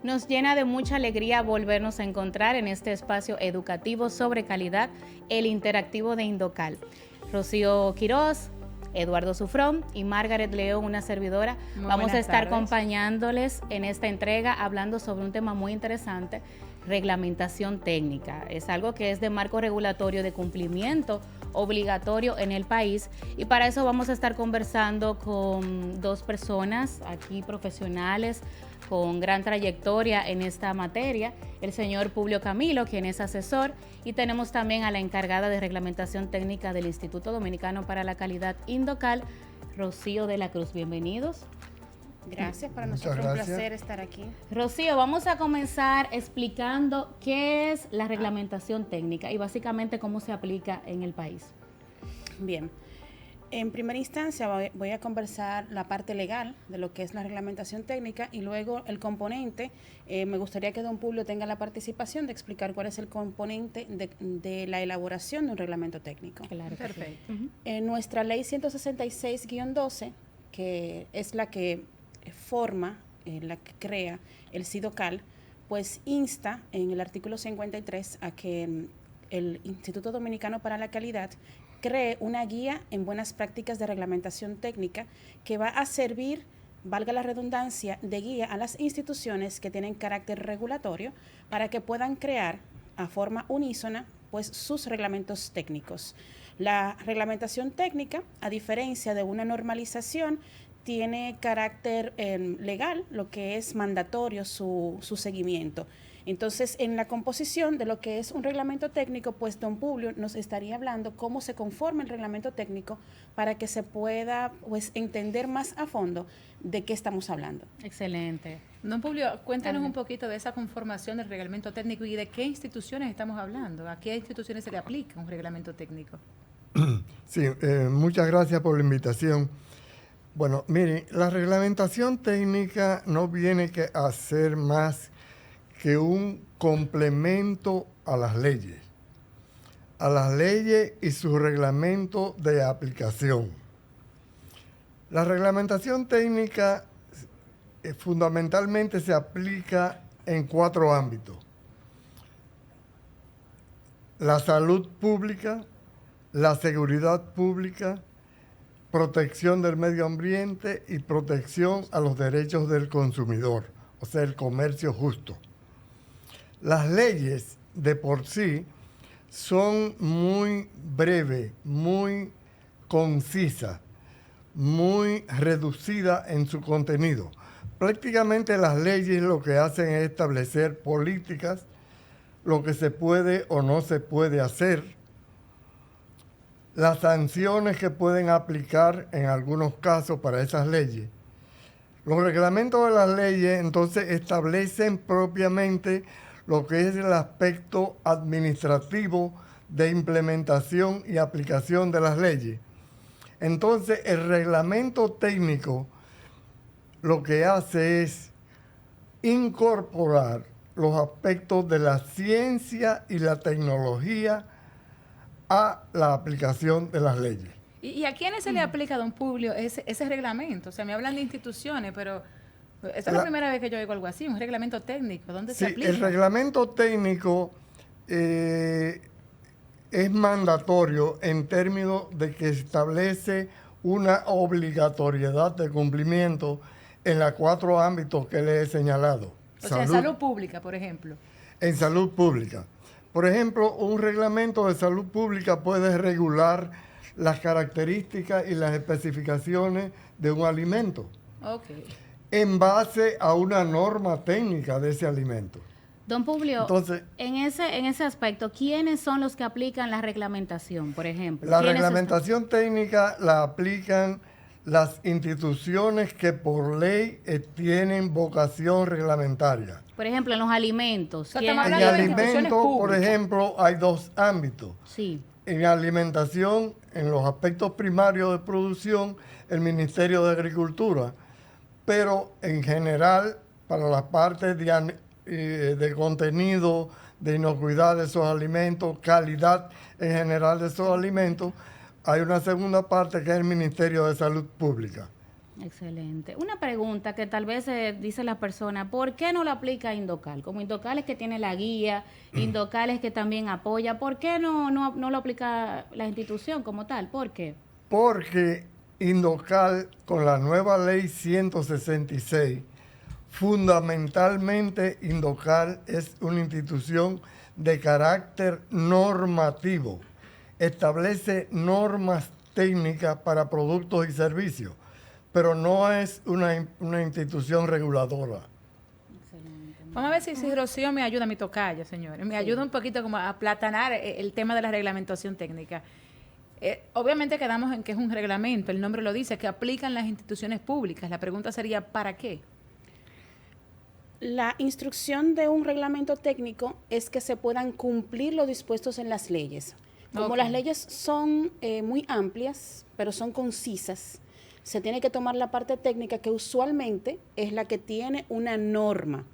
Nos llena de mucha alegría volvernos a encontrar en este espacio educativo sobre calidad, el interactivo de Indocal. Rocío Quiroz, Eduardo Sufrón y Margaret León, una servidora. Vamos a estar acompañándoles en esta entrega hablando sobre un tema muy interesante, reglamentación técnica. Es algo que es de marco regulatorio de cumplimiento obligatorio en el país, y para eso vamos a estar conversando con dos personas aquí profesionales con gran trayectoria en esta materia, el señor Publio Camilo, quien es asesor, y tenemos también a la encargada de reglamentación técnica del Instituto Dominicano para la Calidad, Indocal, Rocío de la Cruz. Bienvenidos. Gracias, para nosotros un placer estar aquí. Rocío, vamos a comenzar explicando qué es la reglamentación técnica y básicamente cómo se aplica en el país. Bien, en primera instancia voy a conversar la parte legal de lo que es la reglamentación técnica, y luego el componente. Me gustaría que don Publio tenga la participación de explicar cuál es el componente de la elaboración de un reglamento técnico. Claro, perfecto. Nuestra ley 166-12, que es la que forma, la que crea el SIDOCAL, pues insta en el artículo 53 a que el Instituto Dominicano para la Calidad cree una guía en buenas prácticas de reglamentación técnica que va a servir, valga la redundancia, de guía a las instituciones que tienen carácter regulatorio para que puedan crear a forma unísona pues sus reglamentos técnicos. La reglamentación técnica, a diferencia de una normalización, tiene carácter legal, lo que es mandatorio su seguimiento. Entonces, en la composición de lo que es un reglamento técnico, pues don Publio nos estaría hablando cómo se conforma el reglamento técnico para que se pueda pues entender más a fondo de qué estamos hablando. Excelente. Don Publio, cuéntanos un poquito de esa conformación del reglamento técnico y de qué instituciones estamos hablando. ¿A qué instituciones se le aplica un reglamento técnico? Sí, muchas gracias por la invitación. Bueno, miren, la reglamentación técnica no viene a ser más que un complemento a las leyes y su reglamento de aplicación. La reglamentación técnica fundamentalmente se aplica en 4 ámbitos: la salud pública, la seguridad pública, protección del medio ambiente y protección a los derechos del consumidor, o sea, el comercio justo. Las leyes de por sí son muy breves, muy concisas, muy reducidas en su contenido. Prácticamente las leyes lo que hacen es establecer políticas, lo que se puede o no se puede hacer, las sanciones que pueden aplicar en algunos casos para esas leyes. Los reglamentos de las leyes entonces establecen propiamente lo que es el aspecto administrativo de implementación y aplicación de las leyes. Entonces, el reglamento técnico lo que hace es incorporar los aspectos de la ciencia y la tecnología a la aplicación de las leyes. ¿Y a quiénes se le aplica, don Publio, ese reglamento? O sea, me hablan de instituciones, pero esta es la primera vez que yo oigo algo así, un reglamento técnico. ¿Dónde se aplica? El reglamento técnico es mandatorio en términos de que establece una obligatoriedad de cumplimiento en los 4 ámbitos que le he señalado. O sea, en salud pública, por ejemplo. En salud pública. Por ejemplo, un reglamento de salud pública puede regular las características y las especificaciones de un alimento. Okay. En base a una norma técnica de ese alimento. Don Publio, entonces, en ese aspecto, ¿quiénes son los que aplican la reglamentación, por ejemplo? La reglamentación técnica la aplican las instituciones que por ley tienen vocación reglamentaria. Por ejemplo, en los alimentos. O sea, En alimentos, por ejemplo, hay 2 ámbitos. Sí. En alimentación, en los aspectos primarios de producción, el Ministerio de Agricultura. Pero en general, para la parte de contenido, de inocuidad de esos alimentos, calidad en general de esos alimentos, hay una segunda parte que es el Ministerio de Salud Pública. Excelente. Una pregunta que tal vez dice la persona, ¿por qué no lo aplica Indocal? Como Indocal es que tiene la guía, Indocal es que también apoya, ¿por qué no lo aplica la institución como tal? ¿Por qué? Porque Indocal, con la nueva ley 166, fundamentalmente Indocal es una institución de carácter normativo. Establece normas técnicas para productos y servicios, pero no es una institución reguladora. Vamos a ver si Rocío me ayuda, mi tocaya, señores. Me ayuda un poquito como a aplatanar el tema de la reglamentación técnica. Obviamente quedamos en que es un reglamento, el nombre lo dice, que aplican las instituciones públicas. La pregunta sería, ¿para qué? La instrucción de un reglamento técnico es que se puedan cumplir lo dispuestos en las leyes. Como las leyes son muy amplias, pero son concisas, se tiene que tomar la parte técnica, que usualmente es la que tiene una norma.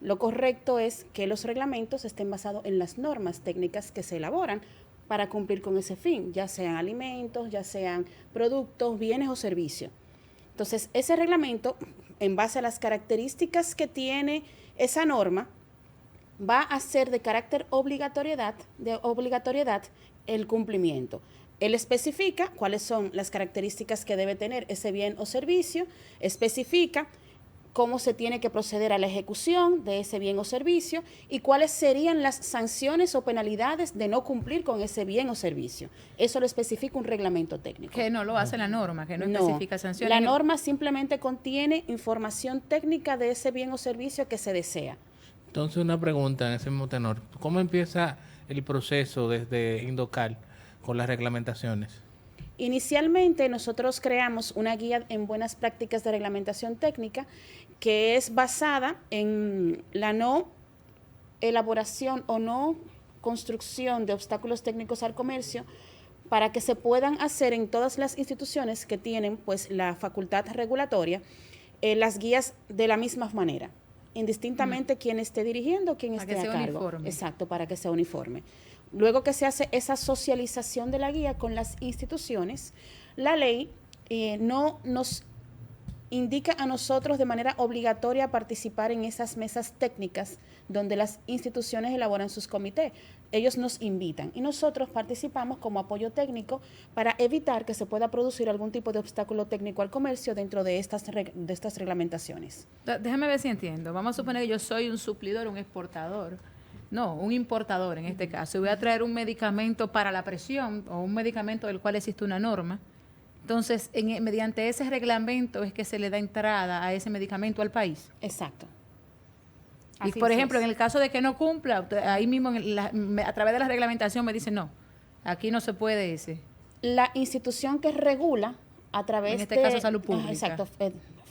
Lo correcto es que los reglamentos estén basados en las normas técnicas que se elaboran para cumplir con ese fin, ya sean alimentos, ya sean productos, bienes o servicios. Entonces, ese reglamento, en base a las características que tiene esa norma, va a ser de carácter obligatoriedad el cumplimiento. Él especifica cuáles son las características que debe tener ese bien o servicio, especifica cómo se tiene que proceder a la ejecución de ese bien o servicio y cuáles serían las sanciones o penalidades de no cumplir con ese bien o servicio. Eso lo especifica un reglamento técnico. Que no lo hace la norma, que no especifica sanciones. La norma simplemente contiene información técnica de ese bien o servicio que se desea. Entonces, una pregunta en ese mismo tenor. ¿Cómo empieza el proceso desde Indocal con las reglamentaciones? Inicialmente nosotros creamos una guía en buenas prácticas de reglamentación técnica que es basada en la no elaboración o no construcción de obstáculos técnicos al comercio para que se puedan hacer en todas las instituciones que tienen pues la facultad regulatoria las guías de la misma manera, indistintamente quién esté dirigiendo, quién esté a cargo. Uniforme. Exacto, para que sea uniforme. Luego que se hace esa socialización de la guía con las instituciones, la ley no nos indica a nosotros de manera obligatoria participar en esas mesas técnicas donde las instituciones elaboran sus comités. Ellos nos invitan y nosotros participamos como apoyo técnico para evitar que se pueda producir algún tipo de obstáculo técnico al comercio dentro de estas reglamentaciones. Déjame ver si entiendo. Vamos a suponer que yo soy un suplidor, un exportador. No, un importador en este caso. Voy a traer un medicamento para la presión o un medicamento del cual existe una norma. Entonces, mediante ese reglamento es que se le da entrada a ese medicamento al país. Exacto. Y, por ejemplo, en el caso de que no cumpla, ahí mismo a través de la reglamentación me dicen, no, aquí no se puede ese. La institución que regula a través de... En este caso, Salud Pública. Exacto.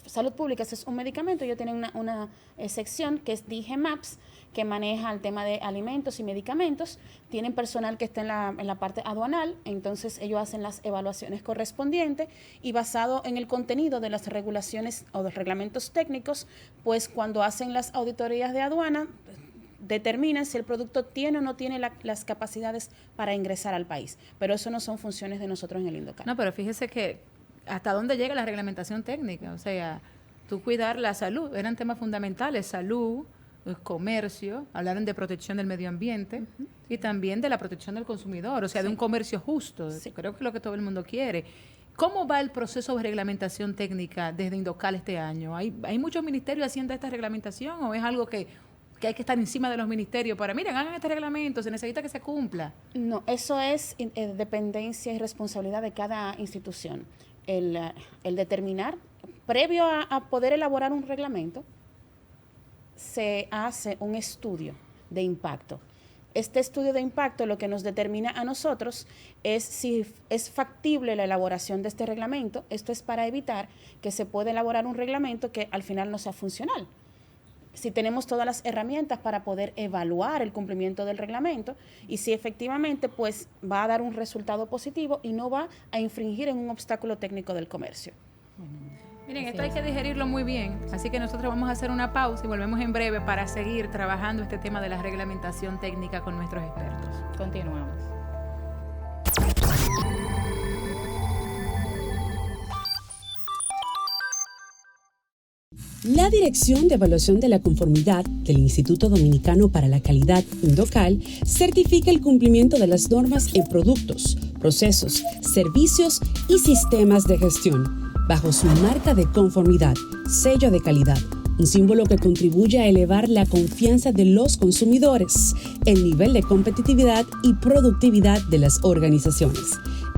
Salud Pública es un medicamento, ellos tienen una sección que es DGMAPS, que maneja el tema de alimentos y medicamentos. Tienen personal que está en la parte aduanal, entonces ellos hacen las evaluaciones correspondientes y basado en el contenido de las regulaciones o de reglamentos técnicos, pues cuando hacen las auditorías de aduana, determinan si el producto tiene o no tiene las capacidades para ingresar al país. Pero eso no son funciones de nosotros en el Indocal. No, pero fíjese que hasta dónde llega la reglamentación técnica. O sea, tú cuidar la salud, eran temas fundamentales, salud, comercio, hablaron de protección del medio ambiente y también de la protección del consumidor, o sea, de un comercio justo. Sí. Creo que es lo que todo el mundo quiere. ¿Cómo va el proceso de reglamentación técnica desde Indocal este año? ¿Hay muchos ministerios haciendo esta reglamentación o es algo que hay que estar encima de los ministerios para, miren, hagan este reglamento, se necesita que se cumpla? No, eso es dependencia y responsabilidad de cada institución. El determinar, previo a poder elaborar un reglamento, se hace un estudio de impacto. Este estudio de impacto lo que nos determina a nosotros es si es factible la elaboración de este reglamento. Esto es para evitar que se pueda elaborar un reglamento que al final no sea funcional. Si tenemos todas las herramientas para poder evaluar el cumplimiento del reglamento y si efectivamente pues va a dar un resultado positivo y no va a infringir en un obstáculo técnico del comercio. Miren, esto hay que digerirlo muy bien, así que nosotros vamos a hacer una pausa y volvemos en breve para seguir trabajando este tema de la reglamentación técnica con nuestros expertos. Continuamos. La Dirección de Evaluación de la Conformidad del Instituto Dominicano para la Calidad, Indocal, certifica el cumplimiento de las normas en productos, procesos, servicios y sistemas de gestión, bajo su marca de conformidad, sello de calidad, un símbolo que contribuye a elevar la confianza de los consumidores, el nivel de competitividad y productividad de las organizaciones.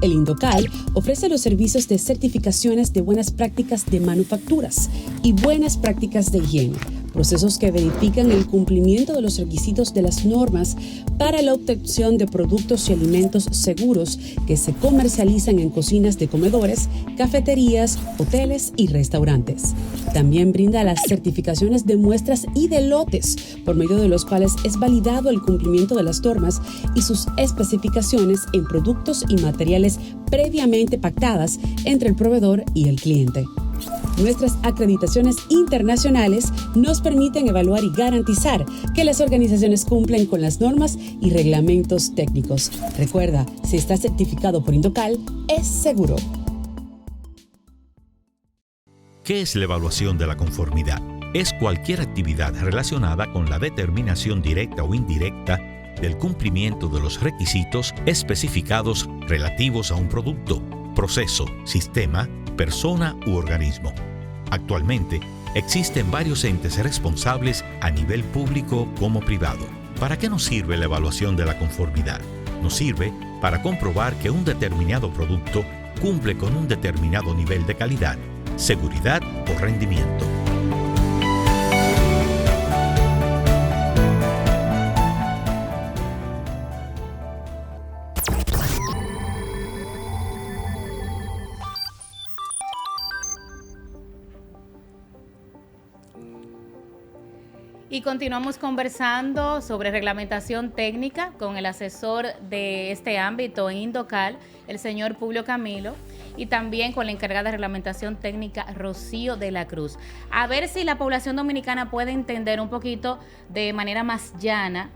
El Indocal ofrece los servicios de certificaciones de buenas prácticas de manufacturas y buenas prácticas de higiene, procesos que verifican el cumplimiento de los requisitos de las normas para la obtención de productos y alimentos seguros que se comercializan en cocinas de comedores, cafeterías, hoteles y restaurantes. También brinda las certificaciones de muestras y de lotes, por medio de los cuales es validado el cumplimiento de las normas y sus especificaciones en productos y materiales previamente pactadas entre el proveedor y el cliente. Nuestras acreditaciones internacionales nos permiten evaluar y garantizar que las organizaciones cumplen con las normas y reglamentos técnicos. Recuerda, si está certificado por Indocal, es seguro. ¿Qué es la evaluación de la conformidad? Es cualquier actividad relacionada con la determinación directa o indirecta del cumplimiento de los requisitos especificados relativos a un producto, proceso, sistema, persona u organismo. Actualmente, existen varios entes responsables a nivel público como privado. ¿Para qué nos sirve la evaluación de la conformidad? Nos sirve para comprobar que un determinado producto cumple con un determinado nivel de calidad, seguridad o rendimiento. Y continuamos conversando sobre reglamentación técnica con el asesor de este ámbito en Indocal, el señor Publio Camilo, y también con la encargada de reglamentación técnica, Rocío de la Cruz. A ver si la población dominicana puede entender un poquito de manera más llana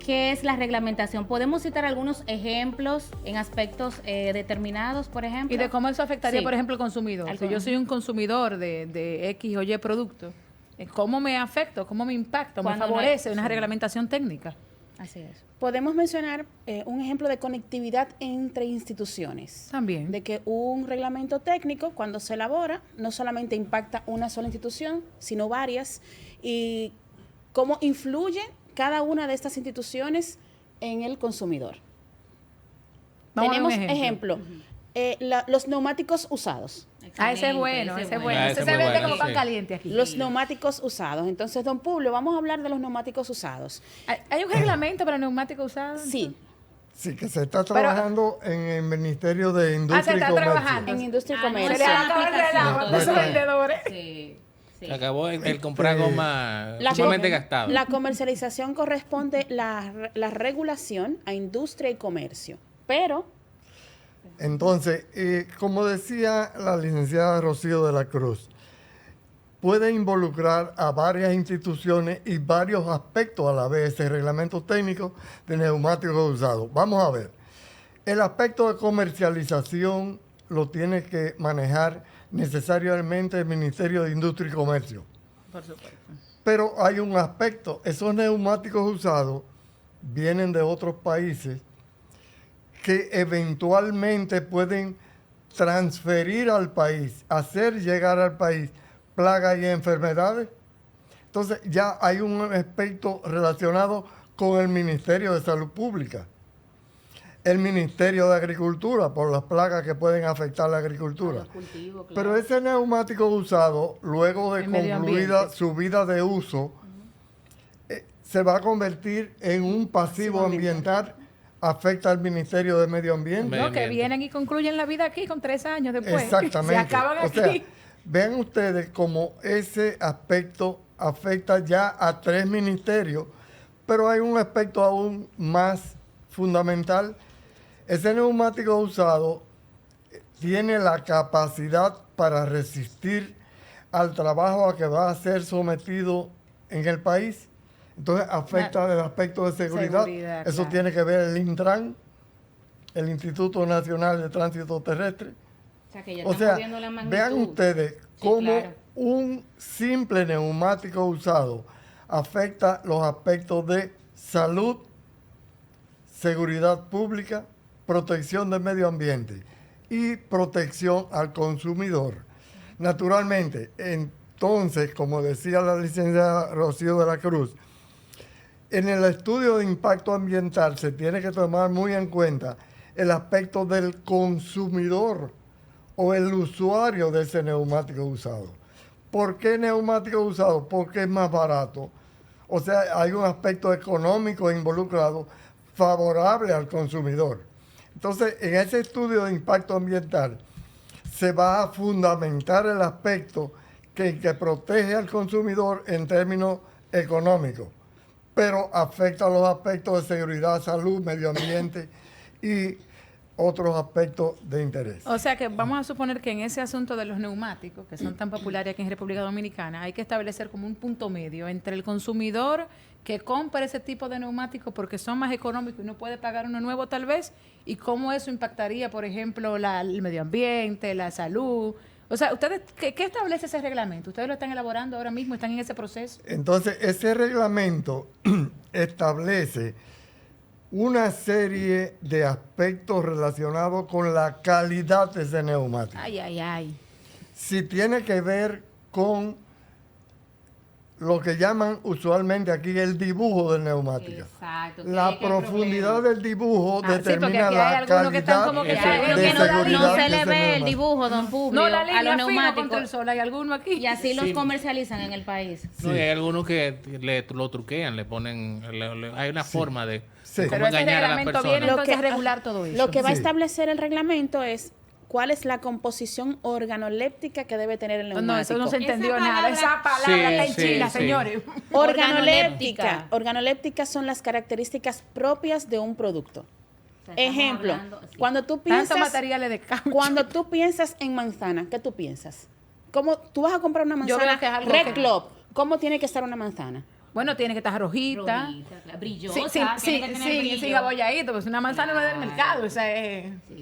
qué es la reglamentación. ¿Podemos citar algunos ejemplos en aspectos determinados, por ejemplo? Y de cómo eso afectaría, Sí. por ejemplo, al consumidor. Si yo soy un consumidor de X o Y producto, ¿cómo me afecta? ¿Cómo me impacta? ¿Me favorece una reglamentación técnica? Así es. Podemos mencionar un ejemplo de conectividad entre instituciones. También. De que un reglamento técnico, cuando se elabora, no solamente impacta una sola institución, sino varias, y cómo influye cada una de estas instituciones en el consumidor. Vamos a Tenemos ver un ejemplo. los neumáticos usados. Ese es bueno, ese es bueno. Ese se muy vende bueno, como pan sí. caliente aquí. Los neumáticos usados. Entonces, don Publio, vamos a hablar de los neumáticos usados. ¿Hay un reglamento para neumáticos usados? Sí, Sí, que se está trabajando en el Ministerio de Industria se está y Comercio. trabajando. en industria y no, Se comercio. le acaba el relajo a los No, no. vendedores. Sí, sí. Se acabó el comprar goma La sumamente com- gastada. La comercialización corresponde la regulación a industria y comercio. Pero Entonces, como decía la licenciada Rocío de la Cruz, puede involucrar a varias instituciones y varios aspectos a la vez, el reglamento técnico de neumáticos usados. Vamos a ver, el aspecto de comercialización lo tiene que manejar necesariamente el Ministerio de Industria y Comercio. Por supuesto. Pero hay un aspecto, esos neumáticos usados vienen de otros países que eventualmente pueden transferir al país, hacer llegar al país plagas y enfermedades. Entonces ya hay un aspecto relacionado con el Ministerio de Salud Pública, el Ministerio de Agricultura, por las plagas que pueden afectar la agricultura. Pero ese neumático usado, luego de El medio concluida ambiente. su vida de uso, se va a convertir en un pasivo ambiental, afecta al Ministerio de Medio Ambiente. Medio No, que ambiente. vienen y concluyen la vida aquí con 3 años después. Exactamente. Se acaban O aquí. sea, vean ustedes cómo ese aspecto afecta ya a 3 ministerios, pero hay un aspecto aún más fundamental. Ese neumático usado tiene la capacidad para resistir al trabajo a que va a ser sometido en el país. Entonces afecta el aspecto de seguridad. Eso claro. tiene que ver el Intran, el Instituto Nacional de Tránsito Terrestre. O sea, que ya O estamos sea, viendo la magnitud. vean ustedes Sí, cómo claro. un simple neumático usado afecta los aspectos de salud, seguridad pública, protección del medio ambiente y protección al consumidor. Naturalmente, entonces, como decía la licenciada Rocío de la Cruz, en el estudio de impacto ambiental se tiene que tomar muy en cuenta el aspecto del consumidor o el usuario de ese neumático usado. ¿Por qué neumático usado? Porque es más barato. O sea, hay un aspecto económico involucrado favorable al consumidor. Entonces, en ese estudio de impacto ambiental se va a fundamentar el aspecto que protege al consumidor en términos económicos, pero afecta los aspectos de seguridad, salud, medio ambiente y otros aspectos de interés. O sea que vamos a suponer que en ese asunto de los neumáticos, que son tan populares aquí en República Dominicana, hay que establecer como un punto medio entre el consumidor que compra ese tipo de neumáticos porque son más económicos y no puede pagar uno nuevo tal vez, y cómo eso impactaría, por ejemplo, el medio ambiente, la salud. O sea, ¿ustedes qué establece ese reglamento? ¿Ustedes lo están elaborando ahora mismo? ¿Están en ese proceso? Entonces, ese reglamento establece una serie de aspectos relacionados con la calidad de ese neumático. Ay, ay, ay. Si tiene que ver con lo que llaman usualmente aquí el dibujo del neumático. Exacto. La profundidad del dibujo determina aquí hay la algunos que están calidad como que de hay algunos que seguridad no se de le ese ve el neumático. dibujo, don Publio, No, la a línea los fina contra el neumáticos. sol, hay alguno aquí. Y así los Sí. comercializan en el país. No, y hay algunos que lo truquean, le ponen, hay una forma de Sí. cómo Pero ese engañar a las reglamento personas. viene entonces a regular todo eso. Lo que va a Sí. establecer el reglamento es cuál es la composición organoléptica que debe tener el neumático. No, eso no se entendió Esa nada. palabra- Esa palabra Sí, está en sí, China, sí. señores. Organoléptica. Organolépticas son las características propias de un producto. Ejemplo, cuando tú Tantos piensas, materiales de caucho. cuando tú piensas en manzana, ¿qué tú piensas? ¿Cómo tú vas a comprar una Yo manzana veo que es algo Red que- Club? ¿Cómo tiene que estar una manzana? Bueno, tiene que estar rojita. Brillosa, Sin abolladito, pues una manzana no es del mercado. O sea,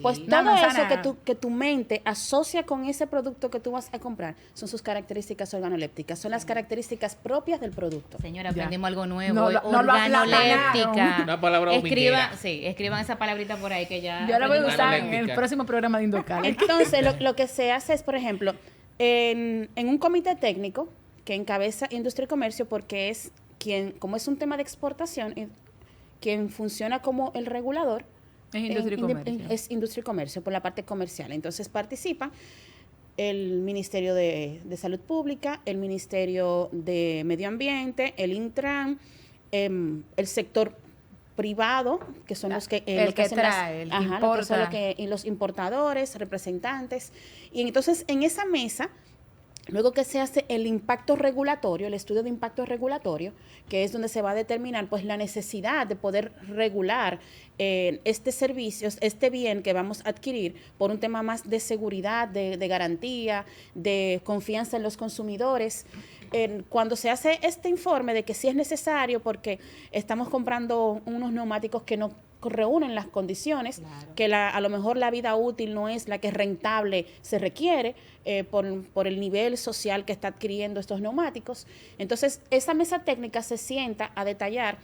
Pues una todo manzana- eso que tu mente asocia con ese producto que tú vas a comprar son sus características organolépticas, son las características propias del producto. Señora, Ya. aprendimos algo nuevo. No lo organoléptica. aplanaron. Una palabra Escriban, dominguera. sí, escriban esa palabrita por ahí que ya. Yo la voy a aprendimos usar algo en nuevo. el próximo programa de Indocal. Entonces, lo que se hace es, por ejemplo, en un comité técnico que encabeza Industria y Comercio, porque es quien, como es un tema de exportación, quien funciona como el regulador Es Industria y Comercio. es Industria y Comercio por la parte comercial. Entonces participan el Ministerio de Salud Pública, el Ministerio de Medio Ambiente, el Intran, el sector privado, que son los que El lo que hacen las- trae, el que ajá, lo que son importa. y los importadores, representantes. Y entonces en esa mesa, luego que se hace el impacto regulatorio, el estudio de impacto regulatorio, que es donde se va a determinar pues la necesidad de poder regular este servicio, este bien que vamos a adquirir por un tema más de seguridad, de garantía, de confianza en los consumidores. Cuando se hace este informe de que sí es necesario porque estamos comprando unos neumáticos que no reúnen las condiciones, que a lo mejor la vida útil no es la que rentable se requiere por el nivel social que está adquiriendo estos neumáticos. Entonces, esa mesa técnica se sienta a detallar,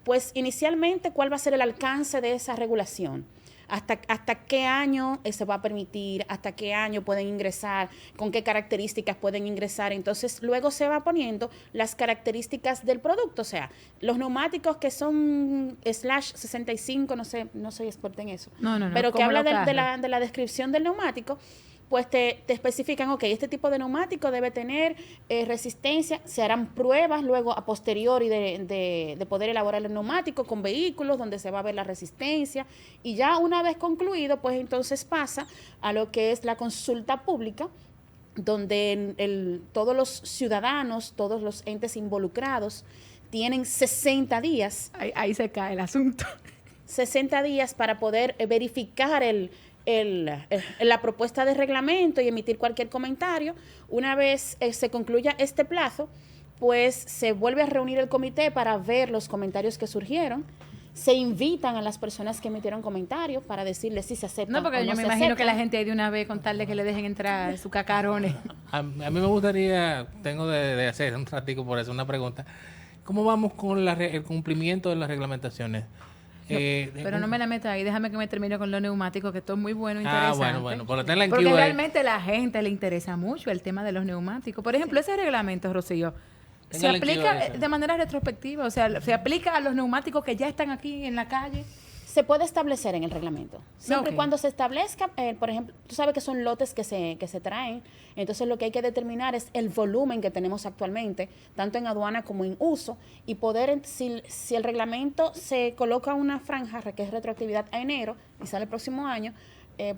pues inicialmente, cuál va a ser el alcance de esa regulación. Hasta qué año se va a permitir, hasta qué año pueden ingresar, con qué características pueden ingresar. Entonces, luego se va poniendo las características del producto. O sea, los neumáticos que son /65, no soy experta en eso, No, pero que como habla los carros. de la descripción del neumático, pues te especifican, ok, este tipo de neumático debe tener resistencia, se harán pruebas luego a posteriori de poder elaborar el neumático con vehículos donde se va a ver la resistencia, y ya una vez concluido, pues entonces pasa a lo que es la consulta pública, donde todos los ciudadanos, todos los entes involucrados tienen 60 días. Ahí se cae el asunto. 60 días para poder verificar la propuesta de reglamento y emitir cualquier comentario. Una vez se concluya este plazo, pues se vuelve a reunir el comité para ver los comentarios que surgieron Se invitan a las personas que emitieron comentarios para decirles si se aceptan. No, porque o yo no me se imagino que la aceptan. gente ahí de una vez contarle que le dejen entrar sus cacarones. A mí me gustaría, tengo de hacer un ratico por eso, una pregunta. ¿Cómo vamos con el cumplimiento de las reglamentaciones? Pero no me la metas ahí, déjame que me termine con los neumáticos, que esto es muy bueno, interesante. Bueno, por tenerla en Porque Cuba ahí. realmente a la gente le interesa mucho el tema de los neumáticos. Por ejemplo, ese reglamento, Rocío, se Téngala en Cuba aplica eso. de manera retrospectiva, o sea, se aplica a los neumáticos que ya están aquí en la calle. Se puede establecer en el reglamento. Siempre Ok. y cuando se establezca, por ejemplo, tú sabes que son lotes que se traen, entonces lo que hay que determinar es el volumen que tenemos actualmente, tanto en aduana como en uso, y poder, si el reglamento se coloca una franja que es retroactividad a enero y sale el próximo año,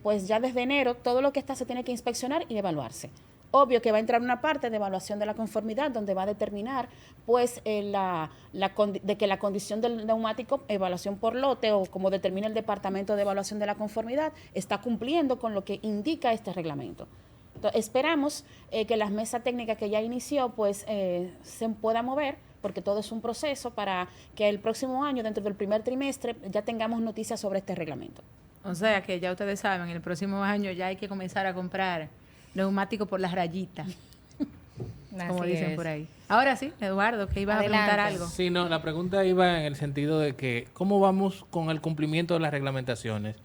pues ya desde enero todo lo que está se tiene que inspeccionar y evaluarse. Obvio que va a entrar una parte de evaluación de la conformidad donde va a determinar pues de que la condición del neumático, evaluación por lote o como determina el Departamento de Evaluación de la Conformidad, está cumpliendo con lo que indica este reglamento. Entonces, esperamos que las mesas técnicas que ya inició pues se pueda mover, porque todo es un proceso para que el próximo año, dentro del primer trimestre, ya tengamos noticias sobre este reglamento. O sea, que ya ustedes saben, el próximo año ya hay que comenzar a comprar neumáticos por las rayitas, como Así dicen es. por ahí. Ahora sí, Eduardo, que ibas a preguntar Adelante. algo. Sí, no, la pregunta iba en el sentido de que, ¿cómo vamos con el cumplimiento de las reglamentaciones?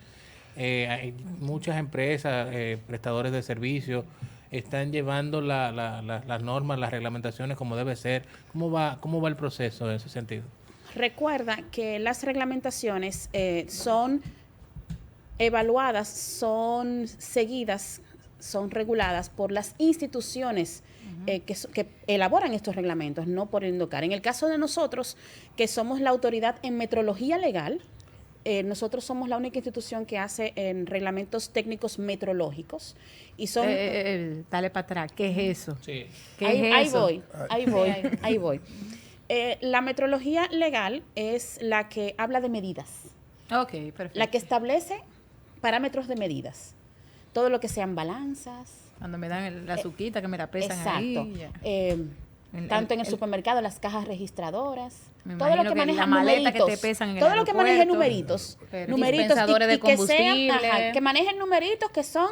Hay muchas empresas, prestadores de servicios, están llevando las normas, las reglamentaciones como debe ser. ¿Cómo va el proceso en ese sentido? Recuerda que las reglamentaciones son evaluadas, son seguidas, son reguladas por las instituciones que elaboran estos reglamentos, no por el INDOCAL. En el caso de nosotros, que somos la autoridad en metrología legal, nosotros somos la única institución que hace reglamentos técnicos metrológicos y son... Dale para atrás, ¿qué es eso? Sí. ¿Qué ahí, es eso? ahí voy. La metrología legal es la que habla de medidas, Ok, perfecto. la que establece parámetros de medidas. Todo lo que sean balanzas. Cuando me dan la azuquita que me la pesan Exacto. ahí. ya. Tanto en el supermercado, las cajas registradoras. Me Todo lo imagino que que maneja la maleta que te numeritos. pesan en el Todo lo que maneje aeropuerto. numeritos. Pero- Numeritos Dispensadores de que sean, combustible. que manejen numeritos que son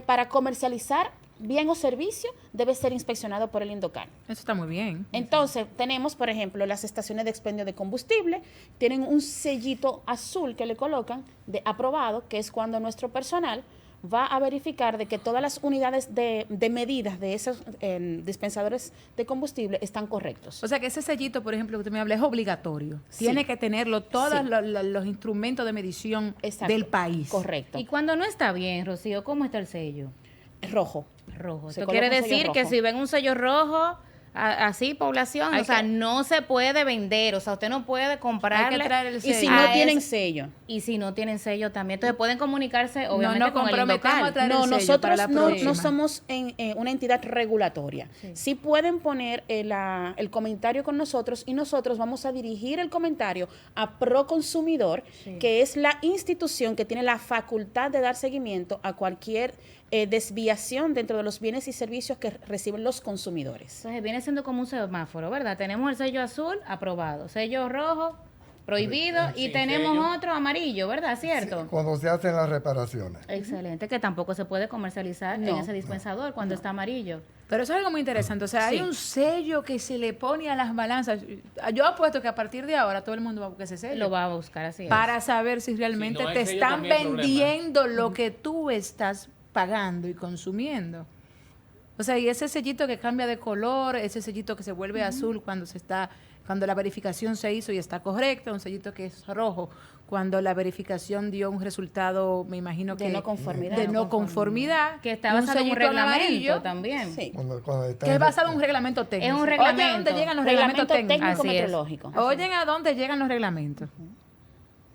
para comercializar bien o servicio, debe ser inspeccionado por el INDOCAL. Eso está muy bien. Entonces, tenemos, por ejemplo, las estaciones de expendio de combustible, tienen un sellito azul que le colocan de aprobado, que es cuando nuestro personal va a verificar de que todas las unidades de medidas de esos dispensadores de combustible están correctos. O sea que ese sellito, por ejemplo, que usted me habla, es obligatorio. Sí. Tiene que tenerlo todos Sí. los instrumentos de medición Exacto. del país. Correcto. Y cuando no está bien, Rocío, ¿cómo está el sello? Rojo. Rojo. Se Esto coloca quiere un sello decir que rojo. si ven un sello rojo, así, población, Hay o sea, que- no se puede vender, o sea, usted no puede comprarle. Hay que traer el Y si sello. no a tienen ese- sello. Y si no tienen sello también. Entonces pueden comunicarse, obviamente, no con el comprometamos local. a traer No, el sello para nosotros la no próxima. somos una entidad regulatoria. Sí pueden poner el comentario con nosotros y nosotros vamos a dirigir el comentario a Proconsumidor, que es la institución que tiene la facultad de dar seguimiento a cualquier desviación dentro de los bienes y servicios que reciben los consumidores. Entonces viene siendo como un semáforo, ¿verdad? Tenemos el sello azul, aprobado. Sello rojo, prohibido. Y Sin tenemos sello. otro amarillo, ¿verdad? ¿Cierto? Cuando se hacen las reparaciones. Excelente, que tampoco se puede comercializar en No. ese dispensador cuando está amarillo. Pero eso es algo muy interesante. O sea, hay Sí. un sello que se le pone a las balanzas. Yo apuesto que a partir de ahora todo el mundo va a buscar ese sello. Lo va a buscar así. Para saber si realmente Si no hay te sello, están también hay problema. vendiendo lo que tú estás pagando y consumiendo. O sea, y ese sellito que cambia de color, ese sellito que se vuelve azul cuando la verificación se hizo y está correcta, un sellito que es rojo cuando la verificación dio un resultado, me imagino De que no conformidad. de no conformidad, Que está y un basado en un sellito reglamento amarillo, también. Sí. Cuando está que es en- basado en un reglamento técnico. Es un Oye, reglamento. ¿a dónde llegan los reglamentos Reglamento técnicos? técnico Así es. metrológico. Oyen a dónde llegan los reglamentos.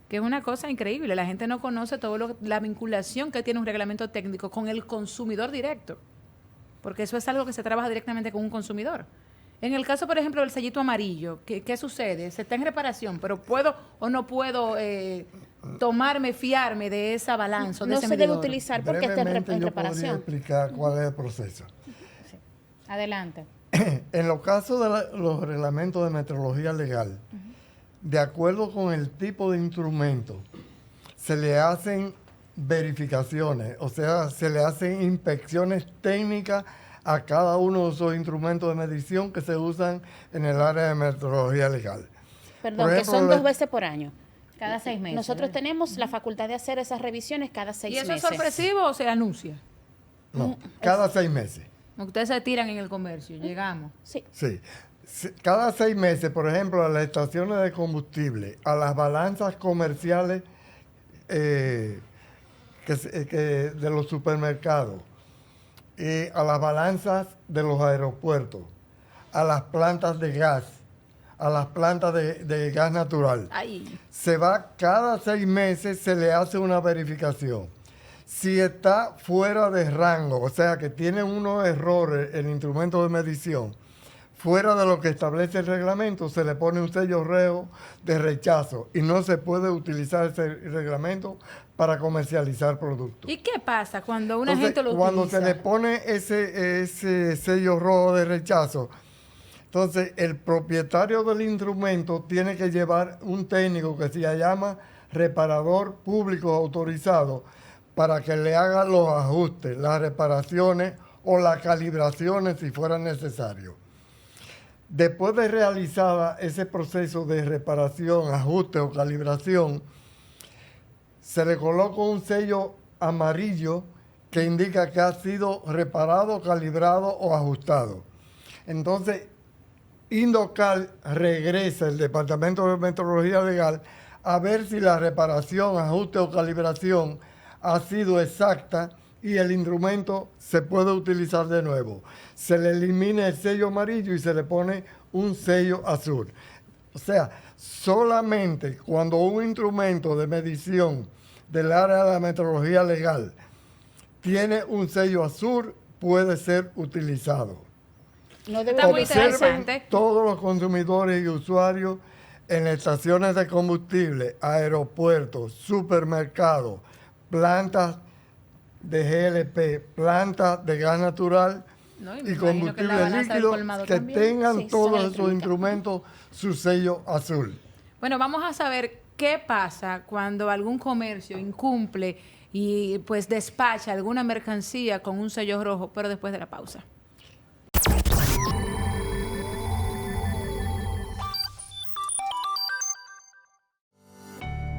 Que es una cosa increíble. La gente no conoce la vinculación que tiene un reglamento técnico con el consumidor directo. Porque eso es algo que se trabaja directamente con un consumidor. En el caso, por ejemplo, del sellito amarillo, ¿qué sucede? Se está en reparación, pero ¿puedo o no puedo fiarme de esa balanza, o de No ese se debe medidor? utilizar porque está en Brevemente yo podría reparación. explicar cuál es el proceso. Adelante. En los casos de los reglamentos de metrología legal, de acuerdo con el tipo de instrumento, se le hacen verificaciones, o sea, se le hacen inspecciones técnicas a cada uno de esos instrumentos de medición que se usan en el área de metrología legal. Perdón, Por que ejemplo, son 2 veces por año. Cada 6 meses. Nosotros tenemos la facultad de hacer esas revisiones cada 6 ¿Y meses. eso es sorpresivo o se anuncia? No, cada 6 meses. Ustedes se tiran en el comercio, llegamos. Sí. Sí. Cada 6 meses, por ejemplo, a las estaciones de combustible, a las balanzas comerciales de los supermercados, a las balanzas de los aeropuertos, a las plantas de gas, a las plantas de gas natural. Ay. Se va cada 6 meses, se le hace una verificación. Si está fuera de rango, o sea que tiene unos errores el instrumento de medición, fuera de lo que establece el reglamento, se le pone un sello reo de rechazo y no se puede utilizar ese reglamento para comercializar productos. ¿Y qué pasa cuando una Entonces, gente lo cuando utiliza? se le pone ese sello rojo de rechazo, entonces el propietario del instrumento tiene que llevar un técnico que se llama reparador público autorizado para que le haga los ajustes, las reparaciones o las calibraciones si fuera necesario. Después de realizada ese proceso de reparación, ajuste o calibración, se le coloca un sello amarillo que indica que ha sido reparado, calibrado o ajustado. Entonces, Indocal regresa al Departamento de Metrología Legal a ver si la reparación, ajuste o calibración ha sido exacta y el instrumento se puede utilizar de nuevo. Se le elimina el sello amarillo y se le pone un sello azul. O sea, solamente cuando un instrumento de medición del área de la metrología legal tiene un sello azul, puede ser utilizado. No debe Está muy Observen interesante. todos los consumidores y usuarios en estaciones de combustible, aeropuertos, supermercados, plantas de GLP, plantas de gas natural No, y y me imagino que en la combustible balanza del líquido colmado que también. tengan Sí, todos son esos electrónicas. instrumentos su sello azul. Bueno, vamos a saber qué pasa cuando algún comercio incumple y pues despacha alguna mercancía con un sello rojo, pero después de la pausa.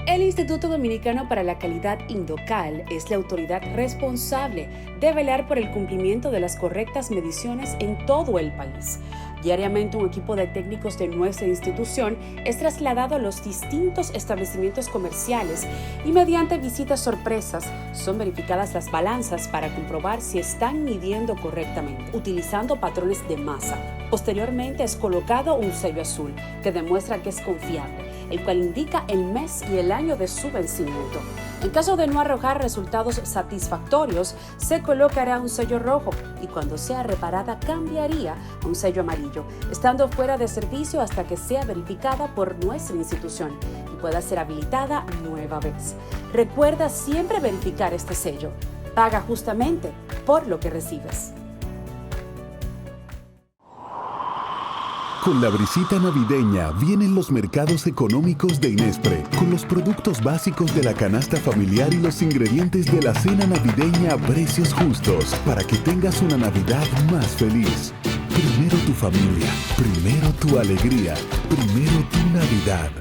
El Instituto Dominicano para la Calidad Indocal es la autoridad responsable de velar por el cumplimiento de las correctas mediciones en todo el país. Diariamente un equipo de técnicos de nuestra institución es trasladado a los distintos establecimientos comerciales y mediante visitas sorpresas son verificadas las balanzas para comprobar si están midiendo correctamente, utilizando patrones de masa. Posteriormente es colocado un sello azul que demuestra que es confiable, el cual indica el mes y el año de su vencimiento. En caso de no arrojar resultados satisfactorios, se colocará un sello rojo y cuando sea reparada cambiaría a un sello amarillo, estando fuera de servicio hasta que sea verificada por nuestra institución y pueda ser habilitada nueva vez. Recuerda siempre verificar este sello. Paga justamente por lo que recibes. Con la brisita navideña vienen los mercados económicos de Inespre, con los productos básicos de la canasta familiar y los ingredientes de la cena navideña a precios justos, para que tengas una Navidad más feliz. Primero tu familia, primero tu alegría, primero tu Navidad.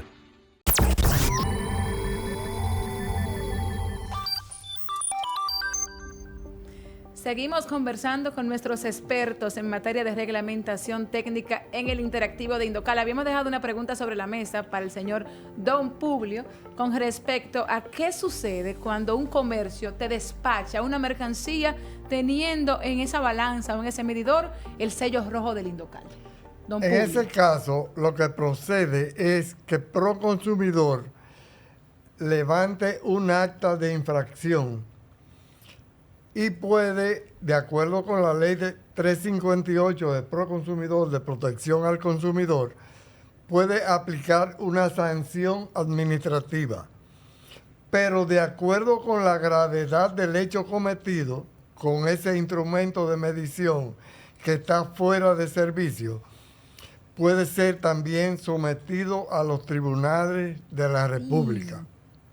Seguimos conversando con nuestros expertos en materia de reglamentación técnica en el interactivo de Indocal. Habíamos dejado una pregunta sobre la mesa para el señor Don Publio con respecto a qué sucede cuando un comercio te despacha una mercancía teniendo en esa balanza o en ese medidor el sello rojo del Indocal. Don En Publio. ese caso, lo que procede es que Proconsumidor levante un acta de infracción y puede, de acuerdo con la ley de 358 de Proconsumidor de protección al consumidor, puede aplicar una sanción administrativa. Pero de acuerdo con la gravedad del hecho cometido con ese instrumento de medición que está fuera de servicio, puede ser también sometido a los tribunales de la República.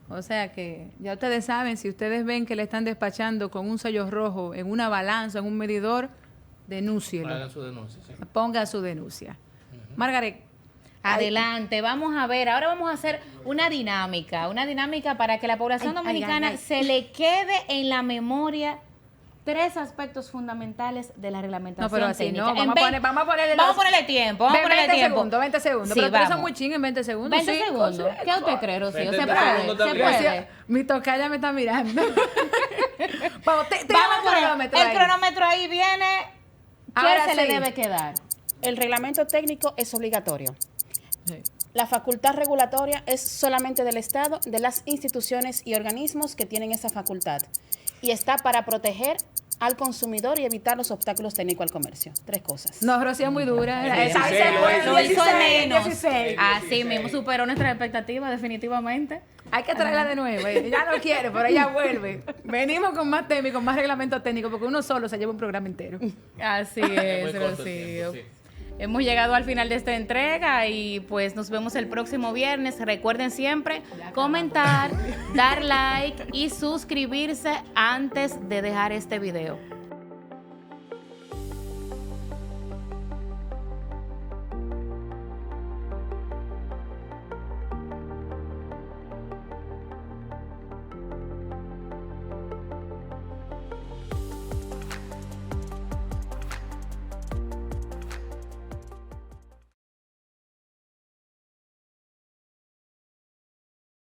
O sea que ya ustedes saben, si ustedes ven que le están despachando con un sello rojo en una balanza, en un medidor, denúncielo. Hagan su denuncia, sí. Ponga su denuncia. Margaret. Adelante, vamos a ver, ahora vamos a hacer una dinámica para que la población dominicana se le quede en la memoria 3 aspectos fundamentales de la reglamentación No, pero así técnica. no, vamos a ponerle tiempo, 20 segundos, Sí, pero vamos. son muy ching en 20 segundos. 20 sí, segundos. ¿Qué usted cree, Rocío? ¿Se 20 puede? segundos ¿Se también. puede? Mi tocaya me está mirando. Vamos, Vamos a poner el cronómetro ahí viene. ¿Qué Ahora se le sí. debe quedar? El reglamento técnico es obligatorio. Sí. La facultad regulatoria es solamente del Estado, de las instituciones y organismos que tienen esa facultad. Y está para proteger al consumidor y evitar los obstáculos técnicos al comercio. 3 cosas. No, Rocío es muy dura. El Esa 16 se lo fue, hizo. Lo hizo 16, menos. 16. Así mismo, superó nuestras expectativas definitivamente. Hay que traerla de nuevo. Ella no quiere, pero ella vuelve. Venimos con más temas y con más reglamento técnico, porque uno solo se lleva un programa entero. Así Muy es, corto el Rocío. tiempo, sí. Hemos llegado al final de esta entrega y pues nos vemos el próximo viernes. Recuerden siempre comentar, dar like y suscribirse antes de dejar este video.